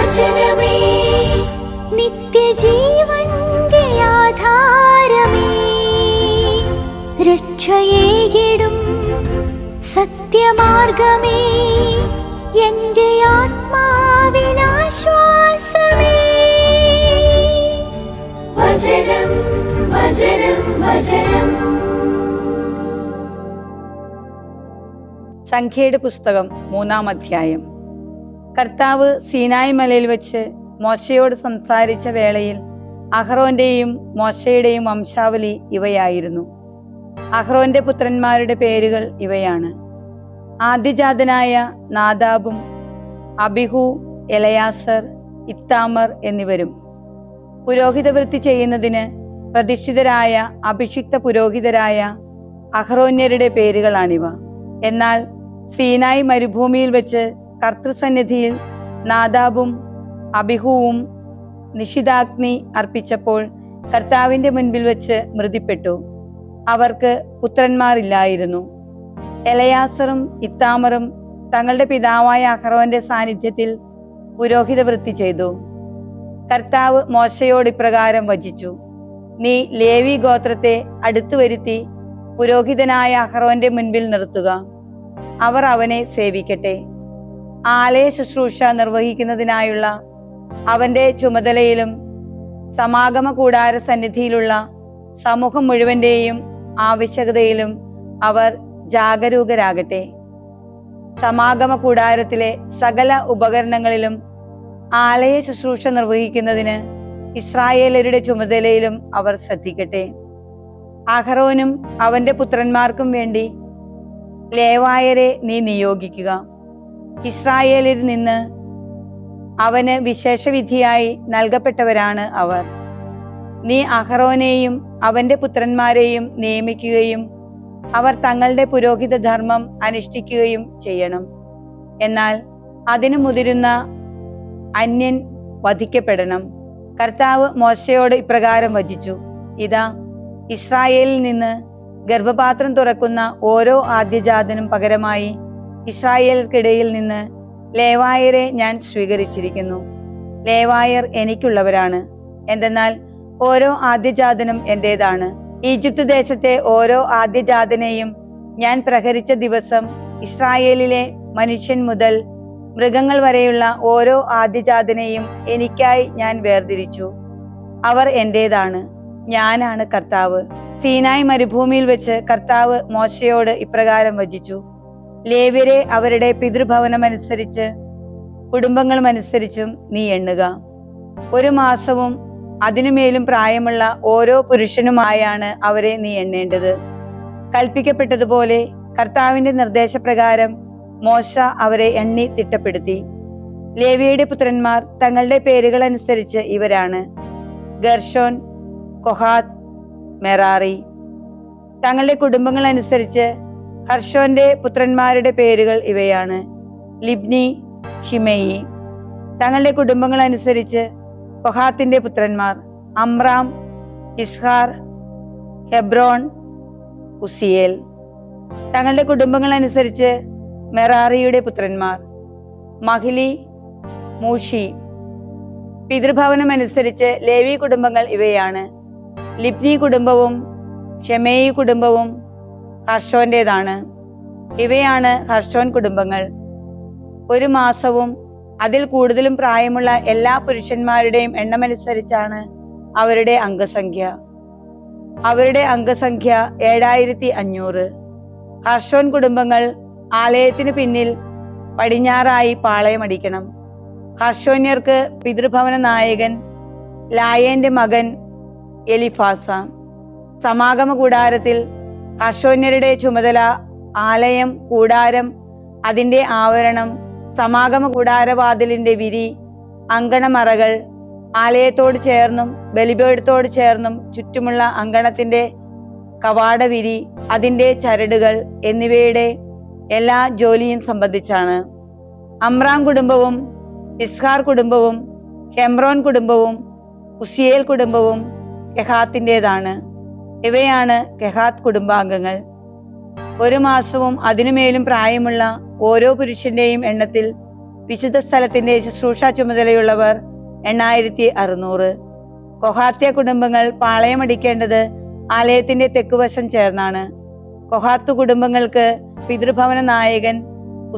വചനമേ നിത്യജീവന്റെ ആധാരമേ, രക്ഷയേകിടും സത്യമാർഗമേ, എന്റെ ആത്മാവിനാശ്വാസമേ. വചനം വചനം വചനം. സംഖ്യയുടെ പുസ്തകം 3-ാം അധ്യായം. കർത്താവ് സീനായി മലയിൽ വെച്ച് മോശയോട് സംസാരിച്ച വേളയിൽ അഹ്റോന്റെയും മോശയുടെയും വംശാവലി ഇവയായിരുന്നു. അഹ്റോന്റെ പുത്രന്മാരുടെ പേരുകൾ ഇവയാണ്: ആദ്യജാതനായ നാദാബും അബിഹു, എലയാസർ, ഇത്താമർ എന്നിവരും. പുരോഹിതവൃത്തി ചെയ്യുന്നതിന് പ്രതിഷ്ഠിതരായ അഭിഷിക്ത പുരോഹിതരായ അഹ്റോന്യരുടെ പേരുകളാണിവ. എന്നാൽ സീനായി മരുഭൂമിയിൽ വെച്ച് കർത്തൃസന്നിധിയിൽ നാദാബും അബിഹുവും നിഷിതാഗ്നി അർപ്പിച്ചപ്പോൾ കർത്താവിന്റെ മുൻപിൽ വെച്ച് മൃതിപ്പെട്ടു. അവർക്ക് പുത്രന്മാരില്ലായിരുന്നു. എലയാസറും ഇത്താമറും തങ്ങളുടെ പിതാവായ അഹ്റോന്റെ സാന്നിധ്യത്തിൽ പുരോഹിതവൃത്തി ചെയ്തു. കർത്താവ് മോശയോട് ഇപ്രകാരം വചിച്ചു: നീ ലേവി ഗോത്രത്തെ അടുത്തു വരുത്തി പുരോഹിതനായ അഹ്റോന്റെ മുൻപിൽ നിർത്തുക. അവർ അവനെ സേവിക്കട്ടെ. ആലയ ശുശ്രൂഷ നിർവഹിക്കുന്നതിനായുള്ള അവന്റെ ചുമതലയിലും സമാഗമ കൂടാര സന്നിധിയിലുള്ള സമൂഹം മുഴുവന്റെയും ആവശ്യകതയിലും അവർ ജാഗരൂകരാകട്ടെ. സമാഗമ കൂടാരത്തിലെ സകല ഉപകരണങ്ങളിലും ആലയ ശുശ്രൂഷ നിർവഹിക്കുന്നതിന് ഇസ്രായേലരുടെ ചുമതലയിലും അവർ ശ്രദ്ധിക്കട്ടെ. അഹ്റോനും അവന്റെ പുത്രന്മാർക്കും വേണ്ടി ലേവായരെ നീ നിയോഗിക്കുക. ഇസ്രായേലിൽ നിന്ന് അവന് വിശേഷവിധിയായി നൽകപ്പെട്ടവരാണ് അവർ. നീ അഹ്റോനെയും അവന്റെ പുത്രന്മാരെയും നിയമിക്കുകയും അവർ തങ്ങളുടെ പുരോഹിത ധർമ്മം അനുഷ്ഠിക്കുകയും ചെയ്യണം. എന്നാൽ അതിനു മുതിരുന്ന അന്യൻ വധിക്കപ്പെടണം. കർത്താവ് മോശയോട് ഇപ്രകാരം വചിച്ചു: ഇതാ, ഇസ്രായേലിൽ നിന്ന് ഗർഭപാത്രം തുറക്കുന്ന ഓരോ ആദ്യജാതനും പകരമായി ഇസ്രായേൽക്കിടയിൽ നിന്ന് ലേവായരെ ഞാൻ സ്വീകരിച്ചിരിക്കുന്നു. ലേവായർ എനിക്കുള്ളവരാണ്. എന്തെന്നാൽ ഓരോ ആദ്യജാതനും എന്റേതാണ്. ഈജിപ്ത് ദേശത്തെ ഓരോ ആദ്യജാതനെയും ഞാൻ പ്രഹരിച്ച ദിവസം ഇസ്രായേലിലെ മനുഷ്യൻ മുതൽ മൃഗങ്ങൾ വരെയുള്ള ഓരോ ആദ്യജാതനെയും എനിക്കായി ഞാൻ വേർതിരിച്ചു. അവർ എന്റേതാണ്. ഞാനാണ് കർത്താവ്. സീനായി മരുഭൂമിയിൽ വെച്ച് കർത്താവ് മോശയോട് ഇപ്രകാരം വചിച്ചു: ലേവ്യരെ അവരുടെ പിതൃഭവനമനുസരിച്ച് കുടുംബങ്ങളുമനുസരിച്ചും നീ എണ്ണുക. 1 മാസവും അതിനുമേലും പ്രായമുള്ള ഓരോ പുരുഷനുമായാണ് അവരെ നീ എണ്ണേണ്ടത്. കൽപ്പിക്കപ്പെട്ടതുപോലെ കർത്താവിന്റെ നിർദ്ദേശപ്രകാരം മോശ അവരെ എണ്ണി തിട്ടപ്പെടുത്തി. ലേവിയുടെ പുത്രന്മാർ തങ്ങളുടെ പേരുകൾ അനുസരിച്ച് ഇവരാണ്: ഗർഷോൻ, കൊഹാത്ത്, മെറാറി. തങ്ങളുടെ കുടുംബങ്ങൾ അനുസരിച്ച് ഹർഷോന്റെ പുത്രന്മാരുടെ പേരുകൾ ഇവയാണ്: ലിബ്നി, ഷിമെയി. തങ്ങളുടെ കുടുംബങ്ങൾ അനുസരിച്ച് കൊഹാത്തിന്റെ പുത്രന്മാർ: അമ്രാം, ഇസ്ഹാർ, ഹെബ്രോൺ, ഉസിയേൽ. തങ്ങളുടെ കുടുംബങ്ങൾ അനുസരിച്ച് മെറാറിയുടെ പുത്രന്മാർ: മഹ്ലി, മൂഷി. പിതൃഭവനം അനുസരിച്ച് ലേവി കുടുംബങ്ങൾ ഇവയാണ്: ലിബ്നി കുടുംബവും ഷെമേയി കുടുംബവും ഹർഷോന്റേതാണ്. ഇവയാണ് ഹർഷോൻ കുടുംബങ്ങൾ. 1 മാസവും അതിൽ കൂടുതലും പ്രായമുള്ള എല്ലാ പുരുഷന്മാരുടെയും എണ്ണമനുസരിച്ചാണ് അവരുടെ അംഗസംഖ്യ. അവരുടെ അംഗസംഖ്യ 7500. ഹർഷോൻ കുടുംബങ്ങൾ ആലയത്തിന് പിന്നിൽ പടിഞ്ഞാറായി പാളയമടിക്കണം. ഹർഷോന്യർക്ക് പിതൃഭവന നായകൻ ലായേന്റെ മകൻ എലിഫാസ. സമാഗമ കൂടാരത്തിൽ ഹർഷോന്യരുടെ ചുമതല ആലയം, കൂടാരം, അതിന്റെ ആവരണം, സമാഗമ കൂടാരവാതിലിന്റെ വിരി, അങ്കണമറകൾ, ആലയത്തോട് ചേർന്നും ബലിപീഠത്തോട് ചേർന്നും ചുറ്റുമുള്ള അങ്കണത്തിന്റെ കവാടവിരി, അതിന്റെ ചരടുകൾ എന്നിവയുടെ എല്ലാ ജോലിയും സംബന്ധിച്ചാണ്. അമ്രാം കുടുംബവും ഇസ്ഹാർ കുടുംബവും ഹെബ്രോൻ കുടുംബവും ഉസിയേൽ കുടുംബവും കെഹാത്തിൻ്റെതാണ്. ഇവയാണ് കെഹാത്ത് കുടുംബാംഗങ്ങൾ. 1 മാസവും അതിനുമേലും പ്രായമുള്ള ഓരോ പുരുഷന്റെയും എണ്ണത്തിൽ വിശുദ്ധ സ്ഥലത്തിന്റെ ശുശ്രൂഷ ചുമതലയുള്ളവർ 8600. കൊഹാത്യ കുടുംബങ്ങൾ പാളയമടിക്കേണ്ടത് ആലയത്തിന്റെ തെക്കുവശം ചേർന്നാണ്. കൊഹാത്തു കുടുംബങ്ങൾക്ക് പിതൃഭവന നായകൻ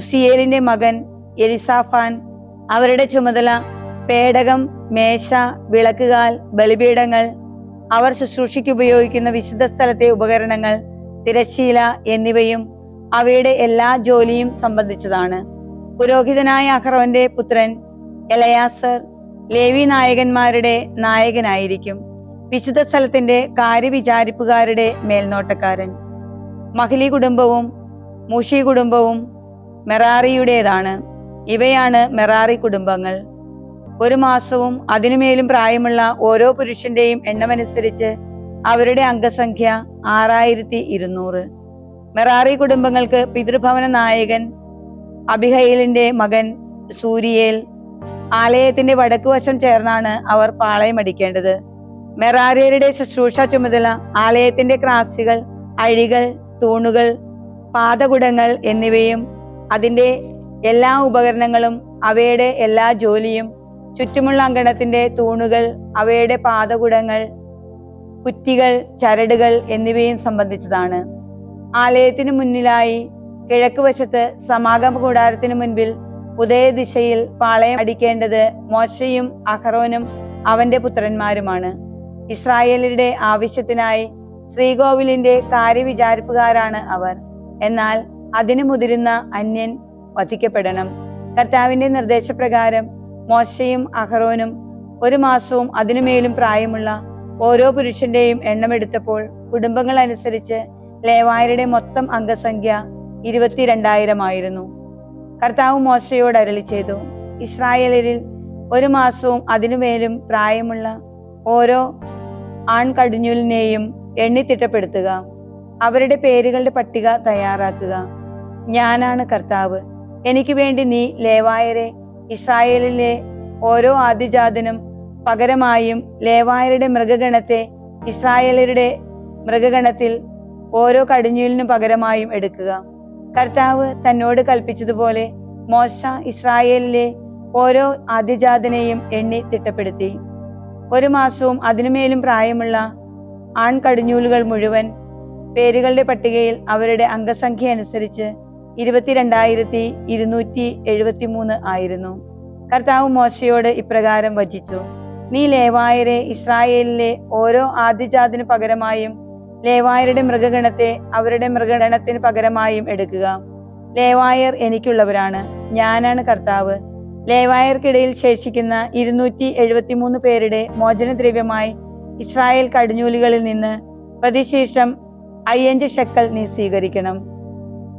ഉസിയേലിന്റെ മകൻ എലിസാഫാൻ. അവരുടെ ചുമതല പേടകം, മേശ, വിളക്കുകാൽ, ബലിപീഠങ്ങൾ, അവർ ശുശ്രൂഷയ്ക്ക് ഉപയോഗിക്കുന്ന വിശുദ്ധ സ്ഥലത്തെ ഉപകരണങ്ങൾ, തിരശ്ശീല എന്നിവയും അവയുടെ എല്ലാ ജോലിയും സംബന്ധിച്ചതാണ്. പുരോഹിതനായ അഹറോന്റെ പുത്രൻ എലയാസർ ലേവി നായകന്മാരുടെ നായകനായിരിക്കും, വിശുദ്ധ സ്ഥലത്തിന്റെ കാര്യവിചാരിപ്പുകാരുടെ മേൽനോട്ടക്കാരൻ. മഹ്ലി കുടുംബവും മൂഷി കുടുംബവും മെറാറിയുടേതാണ്. ഇവയാണ് മെറാറി കുടുംബങ്ങൾ. 1 മാസവും അതിനുമേലും പ്രായമുള്ള ഓരോ പുരുഷന്റെയും എണ്ണമനുസരിച്ച് അവരുടെ അംഗസംഖ്യ 6200. മെറാറി കുടുംബങ്ങൾക്ക് പിതൃഭവന നായകൻ അബിഹയിലിന്റെ മകൻ സൂരിയേൽ. ആലയത്തിന്റെ വടക്കുവശം ചേർന്നാണ് അവർ പാളയമടിക്കേണ്ടത്. മെറാരിയരുടെ ശുശ്രൂഷ ചുമതല ആലയത്തിന്റെ ക്രാസികൾ, അഴികൾ, തൂണുകൾ, പാദകുടങ്ങൾ എന്നിവയും അതിന്റെ എല്ലാ ഉപകരണങ്ങളും അവയുടെ എല്ലാ ജോലിയും, ചുറ്റുമുള്ള അങ്കണത്തിന്റെ തൂണുകൾ, അവയുടെ പാദകുടങ്ങൾ, കുറ്റികൾ, ചരടുകൾ എന്നിവയും സംബന്ധിച്ചതാണ്. ആലയത്തിനു മുന്നിലായി കിഴക്ക് വശത്ത് സമാഗമ കൂടാരത്തിനു മുൻപിൽ ഉദയദിശയിൽ പാളയം അടിക്കേണ്ടത് മോശയും അഹറോനും അവന്റെ പുത്രന്മാരുമാണ്. ഇസ്രായേലിന്റെ ആവശ്യത്തിനായി ശ്രീകോവിലിന്റെ കാര്യവിചാരിപ്പുകാരാണ് അവർ. എന്നാൽ അതിനു മുതിരുന്ന അന്യൻ വധിക്കപ്പെടണം. കർത്താവിന്റെ നിർദ്ദേശപ്രകാരം മോശയും അഹറോനും 1 മാസവും അതിനുമേലും പ്രായമുള്ള ഓരോ പുരുഷന്റെയും എണ്ണമെടുത്തപ്പോൾ കുടുംബങ്ങൾ അനുസരിച്ച് ലേവായരുടെ മൊത്തം അംഗസംഖ്യ 22,000 ആയിരുന്നു. കർത്താവ് മോശയോട് അരുളി ചെയ്തു, ഇസ്രായേലിൽ 1 മാസവും അതിനുമേലും പ്രായമുള്ള ഓരോ ആൺകടിഞ്ഞൂലിനെയും എണ്ണിത്തിട്ടപ്പെടുത്തുക. അവരുടെ പേരുകളുടെ പട്ടിക തയ്യാറാക്കുക. ഞാനാണ് കർത്താവ്. എനിക്ക് വേണ്ടി നീ ലേവായരെ ഇസ്രായേലിലെ ഓരോ ആദ്യജാതനും പകരമായും ലേവായരുടെ മൃഗഗണത്തെ ഇസ്രായേലരുടെ മൃഗഗണത്തിൽ ഓരോ കടിഞ്ഞൂലിനും പകരമായും എടുക്കുക. കർത്താവ് തന്നോട് കൽപ്പിച്ചതുപോലെ മോശ ഇസ്രായേലിലെ ഓരോ ആദ്യജാതനെയും എണ്ണി തിട്ടപ്പെടുത്തി. 1 മാസവും അതിനുമേലും പ്രായമുള്ള ആൺകടിഞ്ഞൂലുകൾ മുഴുവൻ പേരുകളുടെ പട്ടികയിൽ അവരുടെ അംഗസംഖ്യ അനുസരിച്ച് 22,273 ആയിരുന്നു. കർത്താവ് മോശയോട് ഇപ്രകാരം വചിച്ചു, നീ ലേവായരെ ഇസ്രായേലിലെ ഓരോ ആദ്യജാതിന് പകരമായും ലേവായരുടെ മൃഗഗണത്തെ അവരുടെ മൃഗഗണത്തിന് പകരമായും എടുക്കുക. ലേവായർ എനിക്കുള്ളവരാണ്. ഞാനാണ് കർത്താവ്. ലേവായർക്കിടയിൽ ശേഷിക്കുന്ന 273 പേരുടെ മോചനദ്രവ്യമായി ഇസ്രായേൽ കടിഞ്ഞൂലുകളിൽ നിന്ന് പ്രതിശീർഷം 5 ഷെക്കൽ നീ സ്വീകരിക്കണം.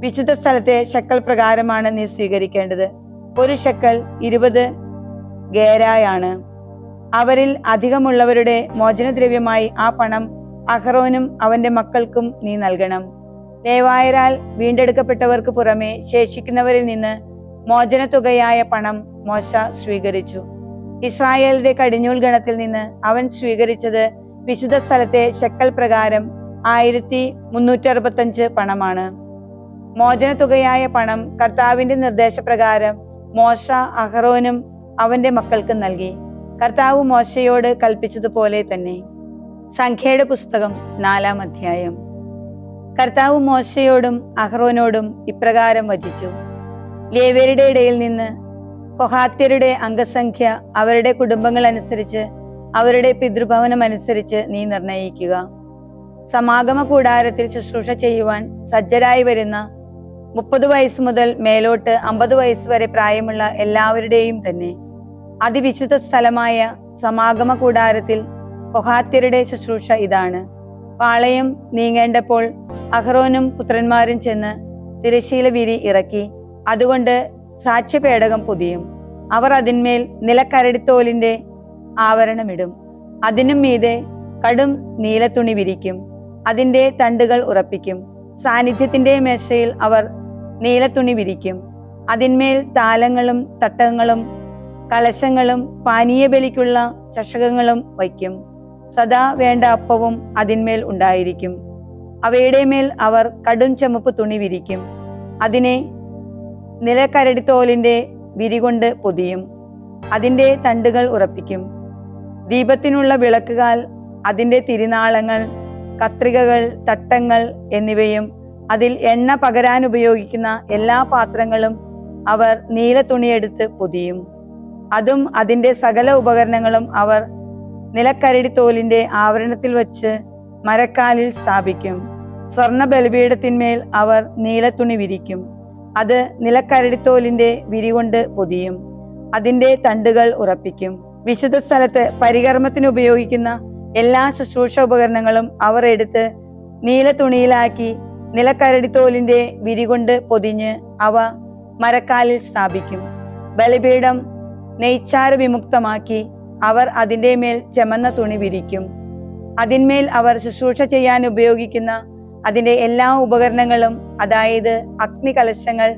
വിശുദ്ധ സ്ഥലത്തെ ഷെക്കൽ പ്രകാരമാണ് നീ സ്വീകരിക്കേണ്ടത്. 1 ഷെക്കൽ 20 ഗേരായാണ്. അവരിൽ അധികമുള്ളവരുടെ മോചനദ്രവ്യമായി ആ പണം അഹറോനും അവന്റെ മക്കൾക്കും നീ നൽകണം. ലേവായരാൽ വീണ്ടെടുക്കപ്പെട്ടവർക്ക് പുറമെ ശേഷിക്കുന്നവരിൽ നിന്ന് മോചനത്തുകയായ പണം മോശ സ്വീകരിച്ചു. ഇസ്രായേലിന്റെ കടിഞ്ഞൂൽ ഗണത്തിൽ നിന്ന് അവൻ സ്വീകരിച്ചത് വിശുദ്ധ സ്ഥലത്തെ ഷെക്കൽ പ്രകാരം 1365 പണമാണ്. മോചനത്തുകയായ പണം കർത്താവിന്റെ നിർദ്ദേശപ്രകാരം മോശ അഹറോനും അവന്റെ മക്കൾക്കും നൽകി, കർത്താവ് മോശയോട് കൽപ്പിച്ചതുപോലെ തന്നെ. സംഖ്യയുടെ പുസ്തകം 4-ാം അധ്യായം. കർത്താവ് മോശയോടും അഹറോനോടും ഇപ്രകാരം വചിച്ചു, ലേവ്യരുടെ ഇടയിൽ നിന്ന് കൊഹാത്യരുടെ അംഗസംഖ്യ അവരുടെ കുടുംബങ്ങൾ അനുസരിച്ച് അവരുടെ പിതൃഭവനം അനുസരിച്ച് നീ നിർണയിക്കുക. സമാഗമ കൂടാരത്തിൽ ശുശ്രൂഷ ചെയ്യുവാൻ സജ്ജരായി വരുന്ന 30 വയസ്സ് മുതൽ മേലോട്ട് 50 വയസ്സ് വരെ പ്രായമുള്ള എല്ലാവരുടെയും തന്നെ അതിവിശുദ്ധ സ്ഥലമായ സമാഗമ കൂടാരത്തിൽ കൊഹാത്യരുടെ ശുശ്രൂഷ ഇതാണ്. പാളയം നീങ്ങേണ്ടപ്പോൾ അഹറോനും പുത്രന്മാരും ചെന്ന് തിരശ്ശീല വിരി ഇറക്കി അതുകൊണ്ട് സാക്ഷ്യപേടകം പൊതിയും. അവർ അതിന്മേൽ നിലക്കരടിത്തോലിന്റെ ആവരണമിടും. അതിനും മീതെ കടും നീലത്തുണി വിരിക്കും. അതിന്റെ തണ്ടുകൾ ഉറപ്പിക്കും. സാന്നിധ്യത്തിന്റെ മേശയിൽ അവർ നീലത്തുണി വിരിക്കും. അതിന്മേൽ താലങ്ങളും തട്ടങ്ങളും കലശങ്ങളും പാനീയ ബലിക്കുള്ള ചഷകങ്ങളും വയ്ക്കും. സദാ വേണ്ട അപ്പവും അതിന്മേൽ ഉണ്ടായിരിക്കും. അവയുടെ മേൽ അവർ കടും ചുമപ്പ് തുണി വിരിക്കും. അതിനെ നിലക്കരടിത്തോലിന്റെ വിരികൊണ്ട് പൊതിയും, അതിൻ്റെ തണ്ടുകൾ ഉറപ്പിക്കും. ദീപത്തിനുള്ള വിളക്കുകാൽ, അതിൻ്റെ തിരിനാളങ്ങൾ, കത്രികകൾ, തട്ടങ്ങൾ എന്നിവയും അതിൽ എണ്ണ പകരാൻ ഉപയോഗിക്കുന്ന എല്ലാ പാത്രങ്ങളും അവർ നീല തുണിയെടുത്ത് പൊതിയും. അതും അതിൻ്റെ സകല ഉപകരണങ്ങളും അവർ നിലക്കരടിത്തോലിന്റെ ആവരണത്തിൽ വച്ച് മരക്കാലിൽ സ്ഥാപിക്കും. സ്വർണ്ണ ബലിപീഠത്തിന്മേൽ അവർ നീലത്തുണി വിരിക്കും. അത് നിലക്കരടിത്തോലിന്റെ വിരികൊണ്ട് പൊതിയും, അതിൻ്റെ തണ്ടുകൾ ഉറപ്പിക്കും. വിശുദ്ധ സ്ഥലത്ത് പരികർമ്മത്തിന് ഉപയോഗിക്കുന്ന എല്ലാ ശുശ്രൂഷ ഉപകരണങ്ങളും അവർ എടുത്ത് നീലത്തുണിയിലാക്കി നിലക്കരടിത്തോലിന്റെ വിരികൊണ്ട് പൊതിഞ്ഞ് അവ മരക്കാലിൽ സ്ഥാപിക്കും. ബലിപീഠം നെയ്ച്ചാര വിമുക്തമാക്കി അവർ അതിൻ്റെ മേൽ ചെമന്ന തുണി വിരിക്കും. അതിന്മേൽ അവർ ശുശ്രൂഷ ചെയ്യാൻ ഉപയോഗിക്കുന്ന അതിൻ്റെ എല്ലാ ഉപകരണങ്ങളും, അതായത് അഗ്നികലശങ്ങൾ,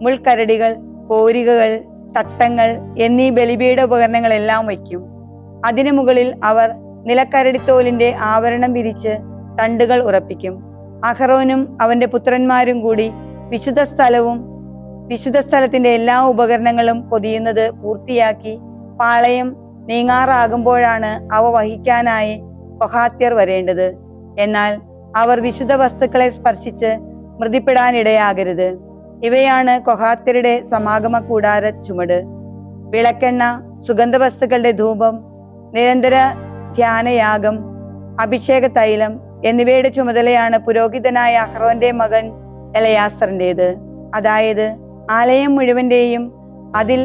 മുൾക്കരടികൾ, കോരികകൾ, തട്ടങ്ങൾ എന്നീ ബലിപീഠ ഉപകരണങ്ങളെല്ലാം വയ്ക്കും. അതിനു മുകളിൽ അവർ നിലക്കരടിത്തോലിന്റെ ആവരണം വിരിച്ച് തണ്ടുകൾ ഉറപ്പിക്കും. അഹറോനും അവന്റെ പുത്രന്മാരും കൂടി വിശുദ്ധ സ്ഥലവും വിശുദ്ധ സ്ഥലത്തിന്റെ എല്ലാ ഉപകരണങ്ങളും പൊതിയുന്നത് പൂർത്തിയാക്കി പാളയം നീങ്ങാറാകുമ്പോഴാണ് അവ വഹിക്കാനായി കൊഹാത്യർ വരേണ്ടത്. എന്നാൽ അവർ വിശുദ്ധ വസ്തുക്കളെ സ്പർശിച്ച് മൃതിപ്പെടാനിടയാകരുത്. ഇവയാണ് കൊഹാത്യരുടെ സമാഗമ കൂടാര ചുമട്: വിളക്കെണ്ണ, സുഗന്ധവസ്തുക്കളുടെ ധൂപം, നിരന്തര ധ്യാനയാഗം, അഭിഷേക തൈലം എന്നിവയുടെ ചുമതലയാണ് പുരോഹിതനായ അഹ്റോന്റെ മകൻ എലയാസറിൻ്റെത്. അതായത് ആലയം മുഴുവന്റെയും അതിൽ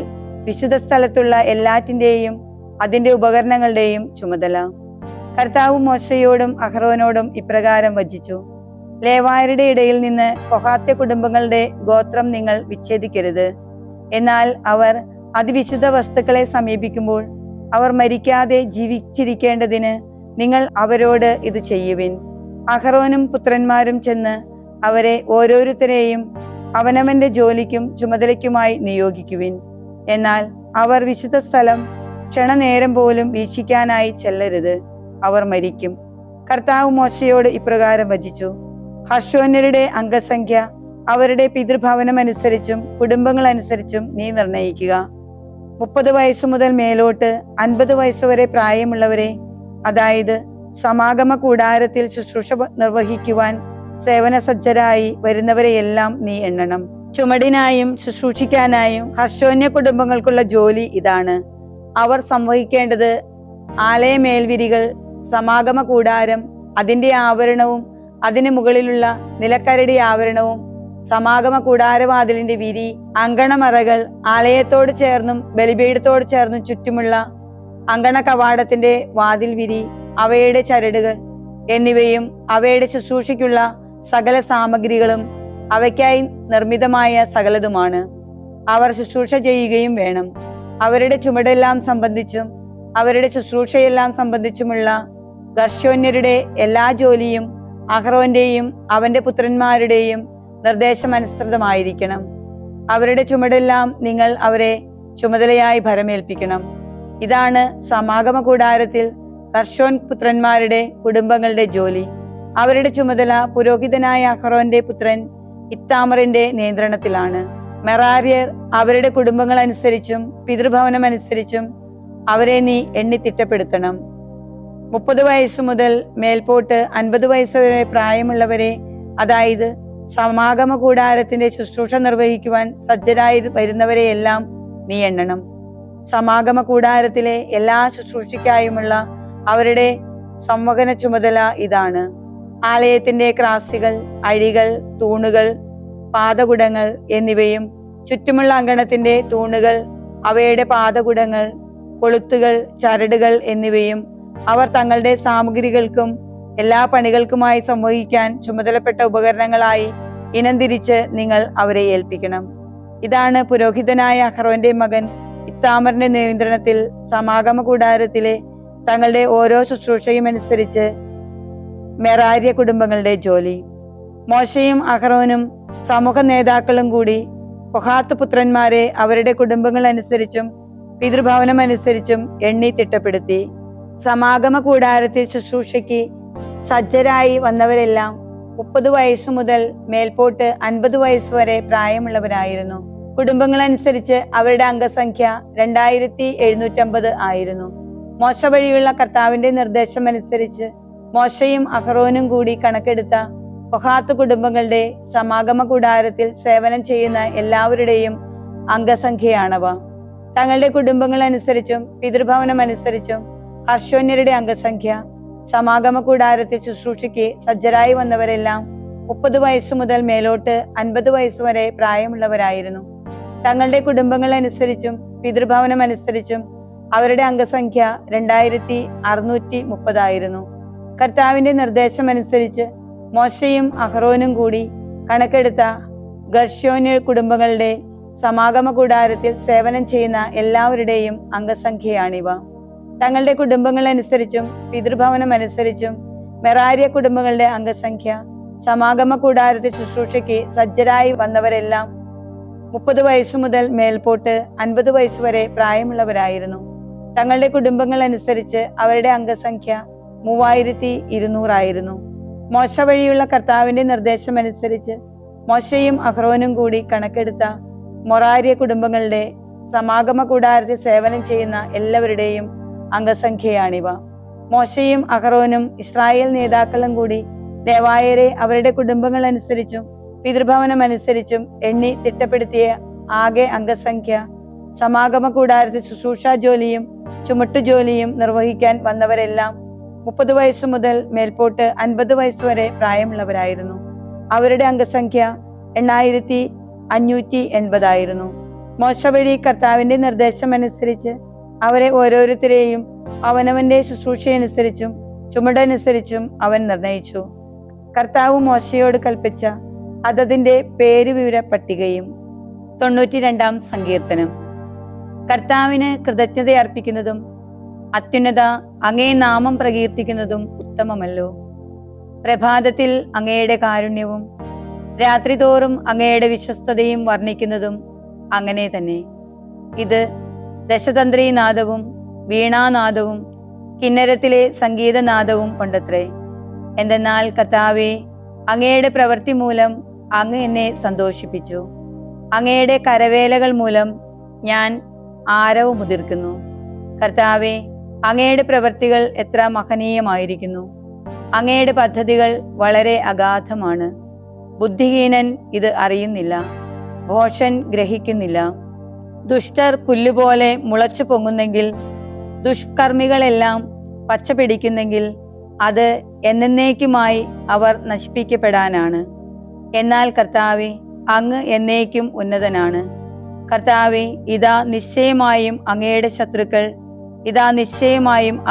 വിശുദ്ധ സ്ഥലത്തുള്ള എല്ലാറ്റിന്റെയും അതിന്റെ ഉപകരണങ്ങളുടെയും ചുമതല. കർത്താവ് മോശയോടും അഹ്റോനോടും ഇപ്രകാരം വചിച്ചു: ലേവായരുടെ ഇടയിൽ നിന്ന് കൊഹാത്യ കുടുംബങ്ങളുടെ ഗോത്രം നിങ്ങൾ വിച്ഛേദിക്കരുത്. എന്നാൽ അവർ അതിവിശുദ്ധ വസ്തുക്കളെ സമീപിക്കുമ്പോൾ അവർ മരിക്കാതെ ജീവിച്ചിരിക്കേണ്ടതിന് നിങ്ങൾ അവരോട് ഇത് ചെയ്യുവിൻ. അഹ്റോനും പുത്രന്മാരും ചെന്ന് അവരെ ഓരോരുത്തരെയും അവനവന്റെ ജോലിക്കും ചുമതലയ്ക്കുമായി നിയോഗിക്കുവിൻ. എന്നാൽ അവർ വിശുദ്ധ സ്ഥലം ക്ഷണനേരം പോലും വീക്ഷിക്കാനായി ചെല്ലരുത്, അവർ മരിക്കും. കർത്താവ് മോശയോട് ഇപ്രകാരം വചിച്ചു: ഹർഷോന്യരുടെ അംഗസംഖ്യ അവരുടെ പിതൃഭവനം അനുസരിച്ചും കുടുംബങ്ങൾ അനുസരിച്ചും നീ നിർണയിക്കുക. 30 വയസ്സു മുതൽ മേലോട്ട് 50 വയസ്സ് വരെ പ്രായമുള്ളവരെ, അതായത് സമാഗമ കൂടാരത്തിൽ ശുശ്രൂഷ നിർവഹിക്കുവാൻ സേവനസജ്ജരായി വരുന്നവരെയെല്ലാം നീ എണ്ണണം. ചുമടിനായും ശുശ്രൂഷിക്കാനായും ഹർഷോന്യ കുടുംബങ്ങൾക്കുള്ള ജോലി ഇതാണ്. അവർ സംവഹിക്കേണ്ടത് ആലയ മേൽവിരികൾ, സമാഗമ കൂടാരം, അതിന്റെ ആവരണവും അതിന് മുകളിലുള്ള നിലക്കരടി ആവരണവും, സമാഗമ കൂടാരവാതിലിന്റെ വിരി, അങ്കണമറകൾ, ആലയത്തോട് ചേർന്നും ബലിപീഠത്തോട് ചേർന്നും ചുറ്റുമുള്ള അങ്കണ കവാടത്തിന്റെ വാതിൽ വിരി, അവയുടെ ചരടുകൾ എന്നിവയും അവയുടെ ശുശ്രൂഷയ്ക്കുള്ള സകല സാമഗ്രികളും അവയ്ക്കായി നിർമ്മിതമായ സകലതുമാണ്. അവർ ശുശ്രൂഷ ചെയ്യുകയും വേണം. അവരുടെ ചുമടെല്ലാം സംബന്ധിച്ചും അവരുടെ ശുശ്രൂഷയെല്ലാം സംബന്ധിച്ചുമുള്ള ഗർശോന്യരുടെ എല്ലാ ജോലിയും അഹ്റോന്റെയും അവന്റെ പുത്രന്മാരുടെയും നിർദ്ദേശമനുസൃതമായിരിക്കണം. അവരുടെ ചുമടെല്ലാം നിങ്ങൾ അവരെ ചുമതലയായി ഭരമേൽപ്പിക്കണം. ഇതാണ് സമാഗമ കൂടാരത്തിൽ ഗർശോൻ പുത്രന്മാരുടെ കുടുംബങ്ങളുടെ ജോലി. അവരുടെ ചുമതല പുരോഹിതനായ അഹ്റോന്റെ പുത്രൻ ഇത്താമറിന്റെ നിയന്ത്രണത്തിലാണ്. മെറാര്യർ അവരുടെ കുടുംബങ്ങൾ അനുസരിച്ചും പിതൃഭവനം അനുസരിച്ചും അവരെ നീ എണ്ണിത്തിട്ടപ്പെടുത്തണം. 30 വയസ്സ് മുതൽ മേൽപോട്ട് 50 വയസ്സ് വരെ പ്രായമുള്ളവരെ, അതായത് സമാഗമ കൂടാരത്തിന്റെ ശുശ്രൂഷ നിർവഹിക്കുവാൻ സജ്ജരായി വരുന്നവരെയെല്ലാം നീ എണ്ണണം. സമാഗമ കൂടാരത്തിലെ എല്ലാ ശുശ്രൂഷയ്ക്കായുമുള്ള അവരുടെ സംവഹന ചുമതല ഇതാണ്: ആലയത്തിന്റെ ക്രാസികൾ, അഴികൾ, തൂണുകൾ, പാദകുടങ്ങൾ എന്നിവയും ചുറ്റുമുള്ള അങ്കണത്തിന്റെ തൂണുകൾ, അവയുടെ പാദകുടങ്ങൾ, കൊളുത്തുകൾ, ചരടുകൾ എന്നിവയും അവർ തങ്ങളുടെ സാമഗ്രികൾക്കും എല്ലാ പണികൾക്കുമായി സംവഹിക്കാൻ ചുമതലപ്പെട്ട ഉപകരണങ്ങളായി ഇനം തിരിച്ച് നിങ്ങൾ അവരെ ഏൽപ്പിക്കണം. ഇതാണ് പുരോഹിതനായ അഹ്റോന്റെ മകൻ ഇത്താമറിന്റെ നിയന്ത്രണത്തിൽ സമാഗമ കൂടാരത്തിലെ തങ്ങളുടെ ഓരോ ശുശ്രൂഷയും അനുസരിച്ച് മെറാര്യ കുടുംബങ്ങളുടെ ജോലി. മോശയും അഹ്റോനും സമൂഹ നേതാക്കളും കൂടി കൊഹാത്ത് പുത്രന്മാരെ അവരുടെ കുടുംബങ്ങൾ അനുസരിച്ചും പിതൃഭവനം അനുസരിച്ചും എണ്ണി തിട്ടപ്പെടുത്തി. സമാഗമ കൂടാരത്തിൽ ശുശ്രൂഷയ്ക്ക് സജ്ജരായി വന്നവരെല്ലാം 30 വയസ്സു മുതൽ മേൽപോട്ട് 50 വയസ്സ് വരെ പ്രായമുള്ളവരായിരുന്നു. കുടുംബങ്ങളനുസരിച്ച് അവരുടെ അംഗസംഖ്യ 2750 ആയിരുന്നു. മോശ വഴിയുള്ള കർത്താവിന്റെ നിർദ്ദേശം അനുസരിച്ച് മോശയും അഹ്റോനും കൂടി കണക്കെടുത്ത കൊഹാത്ത് കുടുംബങ്ങളുടെ സമാഗമ കൂടാരത്തിൽ സേവനം ചെയ്യുന്ന എല്ലാവരുടെയും അംഗസംഖ്യയാണവ. തങ്ങളുടെ കുടുംബങ്ങൾ അനുസരിച്ചും പിതൃഭവനം അനുസരിച്ചും ഹർഷോന്യരുടെ അംഗസംഖ്യ. സമാഗമ കൂടാരത്തിൽ ശുശ്രൂഷയ്ക്ക് സജ്ജരായി വന്നവരെല്ലാം 30 വയസ്സ് മുതൽ മേലോട്ട് 50 വയസ്സ് വരെ പ്രായമുള്ളവരായിരുന്നു. തങ്ങളുടെ കുടുംബങ്ങൾ അനുസരിച്ചും പിതൃഭവനം അനുസരിച്ചും അവരുടെ അംഗസംഖ്യ 2630 ആയിരുന്നു. കർത്താവിന്റെ നിർദ്ദേശം അനുസരിച്ച് മോശയും അഹ്റോനും കൂടി കണക്കെടുത്ത ഗർശോന്യ കുടുംബങ്ങളുടെ സമാഗമ കൂടാരത്തിൽ സേവനം ചെയ്യുന്ന എല്ലാവരുടെയും അംഗസംഖ്യയാണിവ. തങ്ങളുടെ കുടുംബങ്ങൾ അനുസരിച്ചും പിതൃഭവനം അനുസരിച്ചും മെറാരിയ കുടുംബങ്ങളുടെ അംഗസംഖ്യ. സമാഗമ കൂടാരത്തിൽ ശുശ്രൂഷയ്ക്ക് സജ്ജരായി വന്നവരെല്ലാം 30 വയസ്സ് മുതൽ മേൽപോട്ട് 50 വയസ്സ് വരെ പ്രായമുള്ളവരായിരുന്നു. തങ്ങളുടെ കുടുംബങ്ങൾ അനുസരിച്ച് അവരുടെ അംഗസംഖ്യ 3200 ആയിരുന്നു. മോശ വഴിയുള്ള കർത്താവിന്റെ നിർദ്ദേശം അനുസരിച്ച് മോശയും അഹ്റോനും കൂടി കണക്കെടുത്ത മൊറാരിയ കുടുംബങ്ങളുടെ സമാഗമ കൂടാരത്തിൽ സേവനം ചെയ്യുന്ന എല്ലാവരുടെയും അംഗസംഖ്യയാണിവ. മോശയും അഹ്റോനും ഇസ്രായേൽ നേതാക്കളും കൂടി ലേവായരെ അവരുടെ കുടുംബങ്ങൾ അനുസരിച്ചും പിതൃഭവനം അനുസരിച്ചും എണ്ണി തിട്ടപ്പെടുത്തിയ ആകെ അംഗസംഖ്യ. സമാഗമ കൂടാരത്തിൽ ശുശ്രൂഷാ ജോലിയും ചുമട്ടുജോലിയും നിർവഹിക്കാൻ വന്നവരെല്ലാം 30 വയസ്സ് മുതൽ മേൽപോട്ട് 50 വയസ്സ് വരെ പ്രായമുള്ളവരായിരുന്നു. അവരുടെ അംഗസംഖ്യ 8580 ആയിരുന്നു. മോശ വഴി കർത്താവിന്റെ നിർദ്ദേശം അനുസരിച്ച് അവരെ ഓരോരുത്തരെയും അവനവന്റെ ശുശ്രൂഷയനുസരിച്ചും ചുമടനുസരിച്ചും അവൻ നിർണയിച്ചു. കർത്താവ് മോശയോട് കൽപ്പിച്ച അതതിന്റെ പേരുവിവര പട്ടികയും. 92-ാം സങ്കീർത്തനം. കർത്താവിന് കൃതജ്ഞത അർപ്പിക്കുന്നതും അത്യുന്നത അങ്ങേ നാമം പ്രകീർത്തിക്കുന്നതും ഉത്തമമല്ലോ. പ്രഭാതത്തിൽ അങ്ങയുടെ കാരുണ്യവും രാത്രിതോറും അങ്ങയുടെ വിശ്വസ്തതയും വർണ്ണിക്കുന്നതും അങ്ങനെ തന്നെ. ഇത് ദശതന്ത്രീനാദവും വീണാനാദവും കിന്നരത്തിലെ സംഗീതനാദവും കൊണ്ടത്രേ. എന്തെന്നാൽ കർത്താവേ, അങ്ങയുടെ പ്രവൃത്തി മൂലം അങ്ങ് എന്നെ സന്തോഷിപ്പിച്ചു. അങ്ങയുടെ കരവേലകൾ മൂലം ഞാൻ ആരവമുതിർക്കുന്നു. കർത്താവേ, അങ്ങയുടെ പ്രവൃത്തികൾ എത്ര മഹനീയമായിരിക്കുന്നു. അങ്ങയുടെ പദ്ധതികൾ വളരെ അഗാധമാണ്. ബുദ്ധിഹീനൻ ഇത് അറിയുന്നില്ല, ഭോഷൻ ഗ്രഹിക്കുന്നില്ല. ദുഷ്ടർ പുല്ലുപോലെ മുളച്ചു പൊങ്ങുന്നെങ്കിൽ, ദുഷ്കർമ്മികളെല്ലാം പച്ച പിടിക്കുന്നെങ്കിൽ അത് എന്നേക്കുമായി അവർ നശിപ്പിക്കപ്പെടാനാണ്. എന്നാൽ കർത്താവേ, അങ്ങ് എന്നേക്കും ഉന്നതനാണ്. കർത്താവേ, ഇതാ നിശ്ചയമായും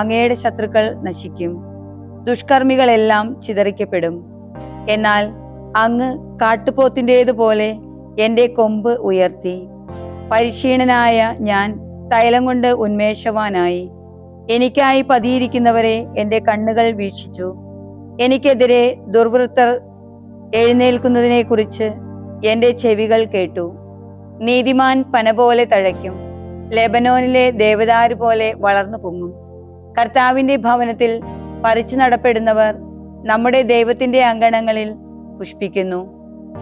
അങ്ങയുടെ ശത്രുക്കൾ നശിക്കും. ദുഷ്കർമ്മികളെല്ലാം ചിതറിക്കപ്പെടും. എന്നാൽ അങ്ങ് കാട്ടുപോത്തിൻ്റേതുപോലെ എൻ്റെ കൊമ്പ് ഉയർത്തി. പരിക്ഷീണനായ ഞാൻ തൈലം കൊണ്ട് ഉന്മേഷവാനായി. എനിക്കായി പതിയിരിക്കുന്നവരെ എൻ്റെ കണ്ണുകൾ വീക്ഷിച്ചു. എനിക്കെതിരെ ദുർവൃത്തർ എഴുന്നേൽക്കുന്നതിനെ കുറിച്ച് എൻ്റെ ചെവികൾ കേട്ടു. നീതിമാൻ പന പോലെ തഴയ്ക്കും, ലെബനോനിലെ ദേവദാരു പോലെ വളർന്നു പൊങ്ങും. കർത്താവിന്റെ ഭവനത്തിൽ പറിച്ചു നടപ്പെടുന്നവർ നമ്മുടെ ദൈവത്തിന്റെ അങ്കണങ്ങളിൽ പുഷ്പിക്കുന്നു.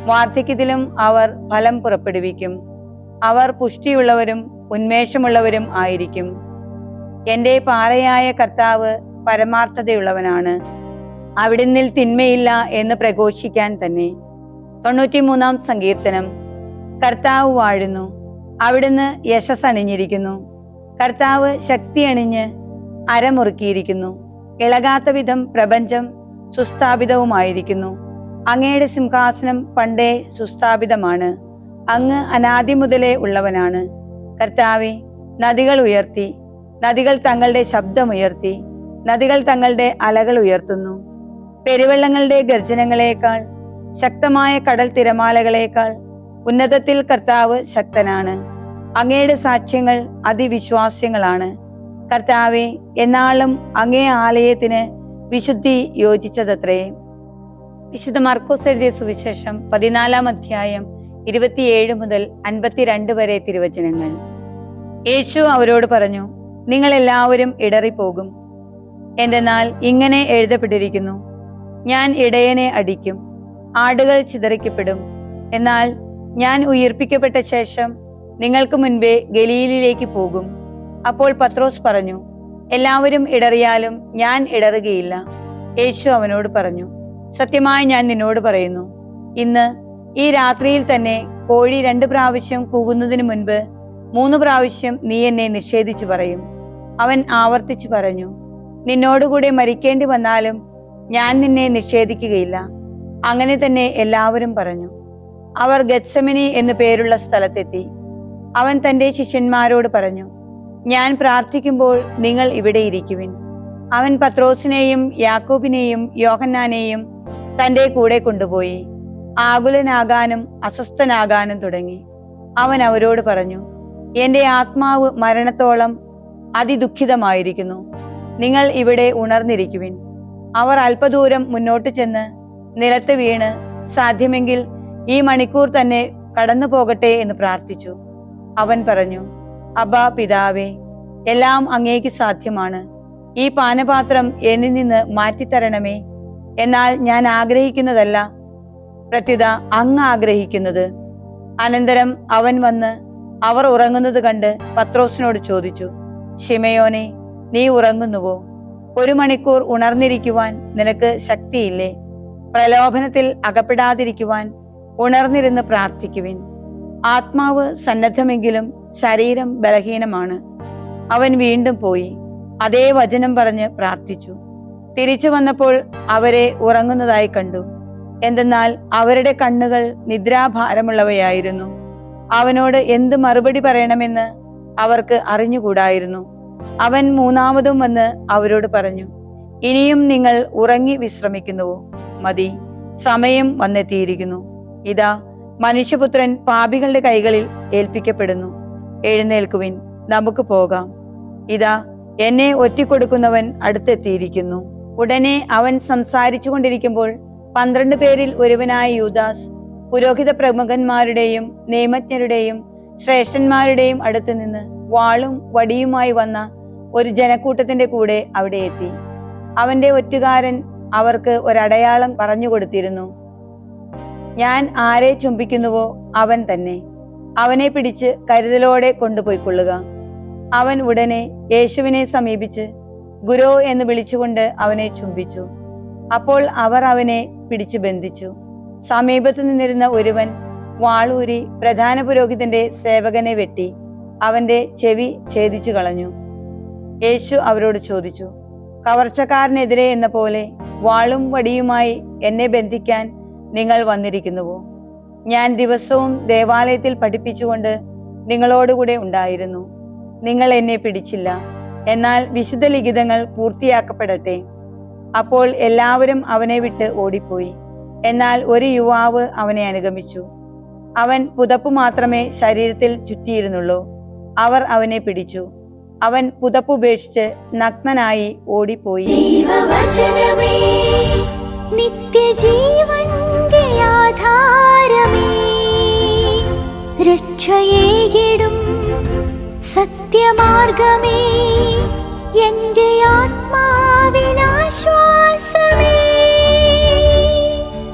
വാർദ്ധക്യത്തിലും അവർ ഫലം പുറപ്പെടുവിക്കും. അവർ പുഷ്ടിയുള്ളവരും ഉന്മേഷമുള്ളവരും ആയിരിക്കും. എന്റെ പാറയായ കർത്താവ് പരമാർത്ഥതയുള്ളവനാണ്. അവിടുന്നിൽ തിന്മയില്ല എന്ന് പ്രഘോഷിക്കാൻ തന്നെ. 93-ാം സങ്കീർത്തനം. കർത്താവ് വാഴുന്നു, അവിടുന്ന് യശസ് അണിഞ്ഞിരിക്കുന്നു. കർത്താവ് ശക്തി അണിഞ്ഞ് അരമുറുക്കിയിരിക്കുന്നു. ഇളകാത്ത വിധം പ്രപഞ്ചം സുസ്ഥാപിതവുമായിരിക്കുന്നു. അങ്ങയുടെ സിംഹാസനം പണ്ടേ സുസ്ഥാപിതമാണ്. അങ്ങ് അനാദി മുതലേ ഉള്ളവനാണ്. കർത്താവെ, നദികൾ ഉയർത്തി, നദികൾ തങ്ങളുടെ ശബ്ദമുയർത്തി, നദികൾ തങ്ങളുടെ അലകൾ ഉയർത്തുന്നു. പെരുവെള്ളങ്ങളുടെ ഗർജനങ്ങളേക്കാൾ ശക്തമായ കടൽ തിരമാലകളേക്കാൾ ഉന്നതത്തിൽ കർത്താവ് ശക്തനാണ്. അങ്ങയുടെ സാക്ഷ്യങ്ങൾ അതിവിശ്വാസ്യങ്ങളാണ്. കർത്താവെ, എന്നാളും അങ്ങേ ആലയത്തിന് വിശുദ്ധി യോജിച്ചതത്രേ. വിശുദ്ധ മർക്കോസ് എഴുതിയ സുവിശേഷം 14-ാം അധ്യായം 27 മുതൽ 52 വരെ തിരുവചനങ്ങൾ. യേശു അവരോട് പറഞ്ഞു, നിങ്ങൾ എല്ലാവരും ഇടറിപ്പോകും. എന്തെന്നാൽ ഇങ്ങനെ എഴുതപ്പെട്ടിരിക്കുന്നു, ഞാൻ ഇടയനെ അടിക്കും, ആടുകൾ ചിതറിക്കപ്പെടും. എന്നാൽ ഞാൻ ഉയിർപ്പിക്കപ്പെട്ട ശേഷം നിങ്ങൾക്ക് മുൻപേ ഗലീലിലേക്ക് പോകും. അപ്പോൾ പത്രോസ് പറഞ്ഞു, എല്ലാവരും ഇടറിയാലും ഞാൻ ഇടറുകയില്ല. യേശു അവനോട് പറഞ്ഞു, സത്യമായി ഞാൻ നിന്നോട് പറയുന്നു, ഇന്ന് ഈ രാത്രിയിൽ തന്നെ കോഴി 2 പ്രാവശ്യം കൂകുന്നതിന് മുൻപ് 3 പ്രാവശ്യം നീ എന്നെ നിഷേധിച്ചു പറയും. അവൻ ആവർത്തിച്ചു പറഞ്ഞു, നിന്നോടുകൂടെ മരിക്കേണ്ടി വന്നാലും ഞാൻ നിന്നെ നിഷേധിക്കുകയില്ല. അങ്ങനെ തന്നെ എല്ലാവരും പറഞ്ഞു. അവർ ഗത്സമനി എന്നു പേരുള്ള സ്ഥലത്തെത്തി. അവൻ തന്റെ ശിഷ്യന്മാരോട് പറഞ്ഞു, ഞാൻ പ്രാർത്ഥിക്കുമ്പോൾ നിങ്ങൾ ഇവിടെ ഇരിക്കുവിൻ. അവൻ പത്രോസിനെയും യാക്കോബിനെയും യോഹന്നാനെയും തന്റെ കൂടെ കൊണ്ടുപോയി. ആകുലനാകാനും അസ്വസ്ഥനാകാനും തുടങ്ങി. അവൻ അവരോട് പറഞ്ഞു, എന്റെ ആത്മാവ് മരണത്തോളം അതിദുഃഖിതമായിരിക്കുന്നു. നിങ്ങൾ ഇവിടെ ഉണർന്നിരിക്കുവിൻ. അവർ അല്പദൂരം മുന്നോട്ട് ചെന്ന് നിലത്ത് വീണ്, സാധ്യമെങ്കിൽ ഈ മണിക്കൂർ തന്നെ കടന്നു പോകട്ടെ എന്ന് പ്രാർത്ഥിച്ചു. അവൻ പറഞ്ഞു, അബ്ബാ പിതാവേ, എല്ലാം അങ്ങേക്ക് സാധ്യമാണ്. ഈ പാനപാത്രം എന്നിൽ നിന്ന് മാറ്റിത്തരണമേ. എന്നാൽ ഞാൻ ആഗ്രഹിക്കുന്നതല്ല, പ്രത്യുത അങ്ങ് ആഗ്രഹിക്കുന്നത്. അനന്തരം അവൻ വന്ന് അവർ ഉറങ്ങുന്നത് കണ്ട് പത്രോസിനോട് ചോദിച്ചു, ശിമയോനെ, നീ ഉറങ്ങുന്നുവോ? 1 മണിക്കൂർ ഉണർന്നിരിക്കുവാൻ നിനക്ക് ശക്തിയില്ലേ? പ്രലോഭനത്തിൽ അകപ്പെടാതിരിക്കുവാൻ ഉണർന്നിരുന്ന് പ്രാർത്ഥിക്കുവിൻ. ആത്മാവ് സന്നദ്ധമെങ്കിലും ശരീരം ബലഹീനമാണ്. അവൻ വീണ്ടും പോയി അതേ വചനം പറഞ്ഞ് പ്രാർത്ഥിച്ചു. തിരിച്ചു വന്നപ്പോൾ അവരെ ഉറങ്ങുന്നതായി കണ്ടു. എന്തെന്നാൽ അവരുടെ കണ്ണുകൾ നിദ്രാഭാരമുള്ളവയായിരുന്നു. അവനോട് എന്ത് മറുപടി പറയണമെന്ന് അവർക്ക് അറിഞ്ഞുകൂടായിരുന്നു. അവൻ 3ാമതും വന്ന് അവരോട് പറഞ്ഞു, ഇനിയും നിങ്ങൾ ഉറങ്ങി വിശ്രമിക്കുന്നുവോ? മതി, സമയം വന്നെത്തിയിരിക്കുന്നു. ഇതാ, മനുഷ്യപുത്രൻ പാപികളുടെ കൈകളിൽ ഏൽപ്പിക്കപ്പെടുന്നു. എഴുന്നേൽക്കുവിൻ, നമുക്ക് പോകാം. ഇതാ, എന്നെ ഒറ്റിക്കൊടുക്കുന്നവൻ അടുത്തെത്തിയിരിക്കുന്നു. ഉടനെ അവൻ സംസാരിച്ചു കൊണ്ടിരിക്കുമ്പോൾ 12 പേരിൽ ഒരുവനായ യൂദാസ് പുരോഹിത പ്രമുഖന്മാരുടെയും നിയമജ്ഞരുടെയും ശ്രേഷ്ഠന്മാരുടെയും അടുത്ത് നിന്ന് വാളും വടിയുമായി വന്ന ഒരു ജനക്കൂട്ടത്തിന്റെ കൂടെ അവിടെ എത്തി. അവന്റെ ഒറ്റുകാരൻ അവർക്ക് ഒരടയാളം പറഞ്ഞു കൊടുത്തിരുന്നു. ഞാൻ ആരെ ചുംബിക്കുന്നുവോ അവൻ തന്നെ, അവനെ പിടിച്ച് കരുതലോടെ കൊണ്ടുപോയിക്കൊള്ളുക. അവൻ ഉടനെ യേശുവിനെ സമീപിച്ച് ഗുരു എന്ന് വിളിച്ചുകൊണ്ട് അവനെ ചുംബിച്ചു. അപ്പോൾ അവർ അവനെ പിടിച്ചു ബന്ധിച്ചു. സമീപത്ത് നിന്നിരുന്ന ഒരുവൻ വാളൂരി പ്രധാന പുരോഹിതന്റെ സേവകനെ വെട്ടി അവന്റെ ചെവി ഛേദിച്ചു കളഞ്ഞു. യേശു അവരോട് ചോദിച്ചു, കവർച്ചക്കാരനെതിരെ എന്ന പോലെ വാളും വടിയുമായി എന്നെ ബന്ധിക്കാൻ നിങ്ങൾ വന്നിരിക്കുന്നുവോ? ഞാൻ ദിവസവും ദേവാലയത്തിൽ പഠിപ്പിച്ചുകൊണ്ട് നിങ്ങളോടുകൂടെ ഉണ്ടായിരുന്നു. നിങ്ങൾ എന്നെ പിടിച്ചില്ല. എന്നാൽ വിശുദ്ധ ലിഖിതങ്ങൾ പൂർത്തിയാക്കപ്പെടട്ടെ. അപ്പോൾ എല്ലാവരും അവനെ വിട്ട് ഓടിപ്പോയി. എന്നാൽ ഒരു യുവാവ് അവനെ അനുഗമിച്ചു. അവൻ പുതപ്പ് മാത്രമേ ശരീരത്തിൽ ചുറ്റിയിരുന്നുള്ളൂ. അവർ അവനെ പിടിച്ചു. അവൻ പുതപ്പുപേക്ഷിച്ച് നഗ്നനായി ഓടിപ്പോയി. നിത്യജീവന്റെ ആധാരമേ, രക്ഷയേകിടും സത്യമാർഗമേ, എന്റെ ആത്മാവിനാശ്വാസം.